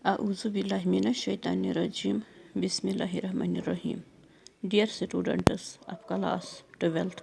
A'udzu billahi minasyaitanirrajim. Bismillahirrahmanirrahim. Dear students of class 12th,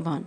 1।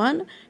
1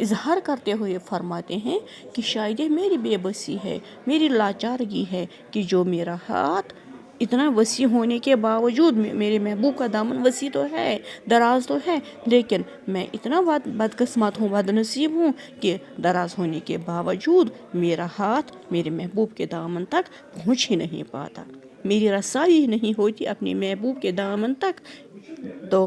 اظہار کرتے ہوئے فرماتے ہیں کہ شاید یہ میری بے بسی ہے، میری لاچارگی ہے کہ جو میرا ہاتھ اتنا وسیع ہونے کے باوجود، میرے محبوب کا دامن وسیع تو ہے، دراز تو ہے، لیکن میں اتنا بدقسمت ہوں، بد نصیب ہوں کہ دراز ہونے کے باوجود میرا ہاتھ میرے محبوب کے دامن تک پہنچ ہی نہیں پاتا، میری رسائی نہیں ہوتی اپنے محبوب کے دامن تک۔ تو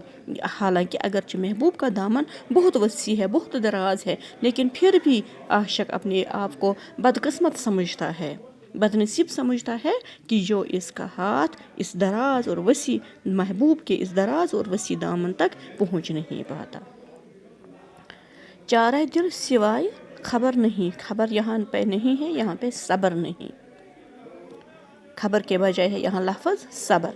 حالانکہ اگرچہ محبوب کا دامن بہت وسیع ہے، بہت دراز ہے، لیکن پھر بھی عاشق اپنے آپ کو بدقسمت سمجھتا ہے، بد نصیب سمجھتا ہے کہ جو اس کا ہاتھ اس دراز اور وسیع محبوب کے اس دراز اور وسیع دامن تک پہنچ نہیں پاتا۔ چارہ دل سوائے خبر نہیں، خبر یہاں پہ نہیں ہے، یہاں پہ صبر نہیں، خبر کے بجائے ہے یہاں لفظ صبر۔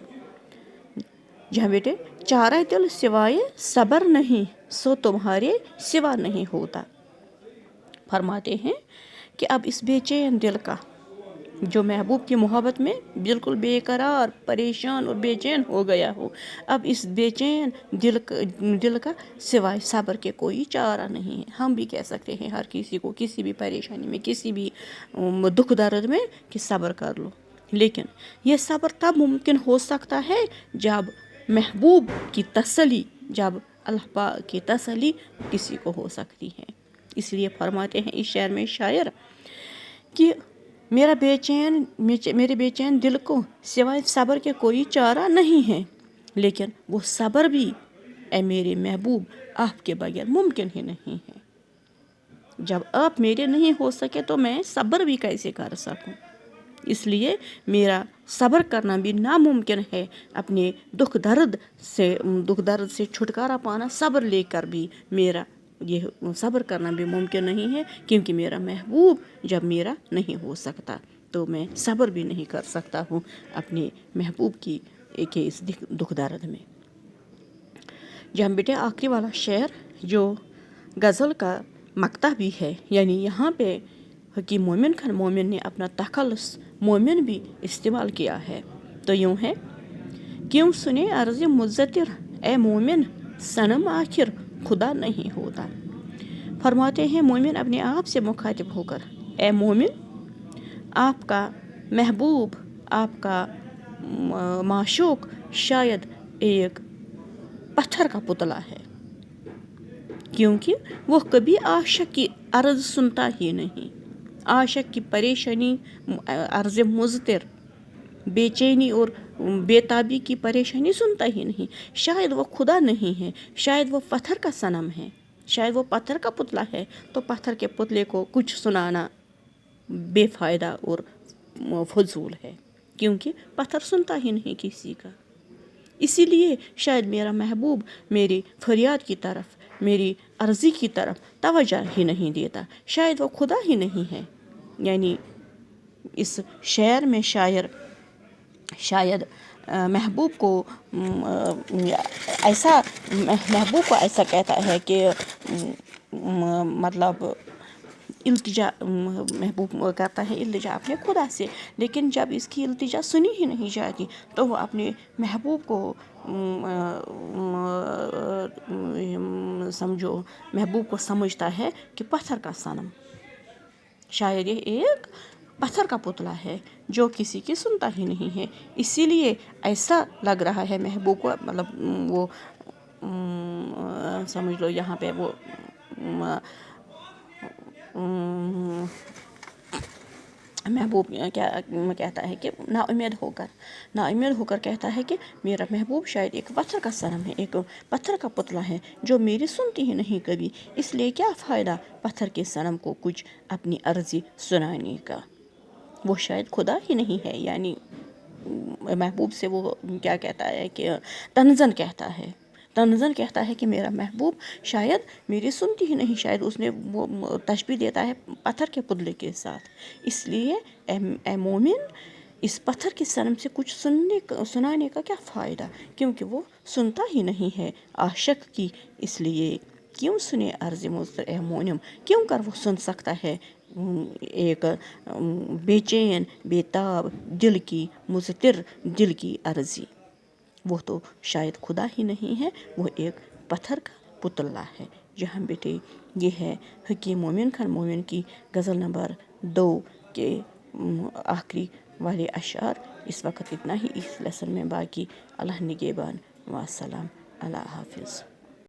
جہاں بیٹے چارہ دل سوائے صبر نہیں، سو تمہارے سوا نہیں ہوتا۔ فرماتے ہیں کہ اب اس بے چین دل کا جو محبوب کی محبت میں بالکل بے قرار، پریشان اور بے چین ہو گیا ہو، اب اس بے چین دل کا سوائے صبر کے کوئی چارہ نہیں ہے۔ ہم بھی کہہ سکتے ہیں ہر کسی کو کسی بھی پریشانی میں، کسی بھی دکھ درد میں کہ صبر کر لو، لیکن یہ صبر تب ممکن ہو سکتا ہے جب محبوب کی تسلی، جب اللہ پاک کی تسلی کسی کو ہو سکتی ہے۔ اس لیے فرماتے ہیں اس شعر میں شاعر کہ میرے بے چین دل کو سوائے صبر کے کوئی چارہ نہیں ہے، لیکن وہ صبر بھی اے میرے محبوب آپ کے بغیر ممکن ہی نہیں ہے۔ جب آپ میرے نہیں ہو سکے تو میں صبر بھی کیسے کر سکوں؟ اس لیے میرا صبر کرنا بھی ناممکن ہے، اپنے دکھ درد سے چھٹکارا پانا صبر لے کر بھی میرا یہ صبر کرنا بھی ممکن نہیں ہے، کیونکہ میرا محبوب جب میرا نہیں ہو سکتا تو میں صبر بھی نہیں کر سکتا ہوں اپنے محبوب کی اس دکھ درد میں۔ جہاں بیٹے آخری والا شعر جو غزل کا مقطع بھی ہے، یعنی یہاں پہ حکیم مومن خان مومن نے اپنا تخلص مومن بھی استعمال کیا ہے، تو یوں ہے: کیوں سنے عرض مضطر اے مومن، صنم آخر خدا نہیں ہوتا۔ فرماتے ہیں مومن اپنے آپ سے مخاطب ہو کر، اے مومن، آپ کا محبوب، آپ کا معشوق شاید ایک پتھر کا پتلا ہے، کیونکہ وہ کبھی عاشق کی عرض سنتا ہی نہیں، عاشق کی پریشانی، عرض مضطر، بے چینی اور بے تابی کی پریشانی سنتا ہی نہیں۔ شاید وہ خدا نہیں ہے، شاید وہ پتھر کا صنم ہے، شاید وہ پتھر کا پتلا ہے، تو پتھر کے پتلے کو کچھ سنانا بے فائدہ اور فضول ہے، کیونکہ پتھر سنتا ہی نہیں کسی کا۔ اسی لیے شاید میرا محبوب میری فریاد کی طرف، میری عرضی کی طرف توجہ ہی نہیں دیتا، شاید وہ خدا ہی نہیں ہے۔ یعنی اس شعر میں شاعر شاید محبوب کو ایسا کہتا ہے کہ مطلب التجا، محبوب کرتا ہے التجا اپنے خدا سے، لیکن جب اس کی التجا سنی ہی نہیں جاتی تو وہ اپنے محبوب کو محبوب کو سمجھتا ہے کہ پتھر کا صنم، شاید یہ ایک پتھر کا پتلا ہے جو کسی کی سنتا ہی نہیں ہے۔ اسی لیے ایسا لگ رہا ہے محبوب کو، مطلب وہ سمجھ لو یہاں پہ وہ محبوب کیا کہتا ہے کہ نا امید ہو کر کہتا ہے کہ میرا محبوب شاید ایک پتھر کا صنم ہے، ایک پتھر کا پتلا ہے جو میری سنتی ہی نہیں کبھی، اس لیے کیا فائدہ پتھر کے صنم کو کچھ اپنی عرضی سنانے کا، وہ شاید خدا ہی نہیں ہے۔ یعنی محبوب سے وہ کیا کہتا ہے کہ تنزن کہتا ہے کہ میرا محبوب شاید میری سنتی ہی نہیں، شاید اس نے وہ تشبیہ دیتا ہے پتھر کے پتلے کے ساتھ۔ اس لیے اے مومن، اس پتھر کے صنم سے کچھ سنانے کا کیا فائدہ، کیونکہ وہ سنتا ہی نہیں ہے عاشق کی۔ اس لیے کیوں سنے عرض مضطر اے مومن، کیوں کر وہ سن سکتا ہے ایک بے چین، بے تاب دل کی، مضطر دل کی عرضی؟ وہ تو شاید خدا ہی نہیں ہے، وہ ایک پتھر کا پتلا ہے جہاں بیٹے۔ یہ ہے حکیم مومن خان مومن کی غزل نمبر 2 کے آخری والے اشعار۔ اس وقت اتنا ہی اس لیسن میں، باقی اللہ نگہبان، والسلام، اللہ حافظ۔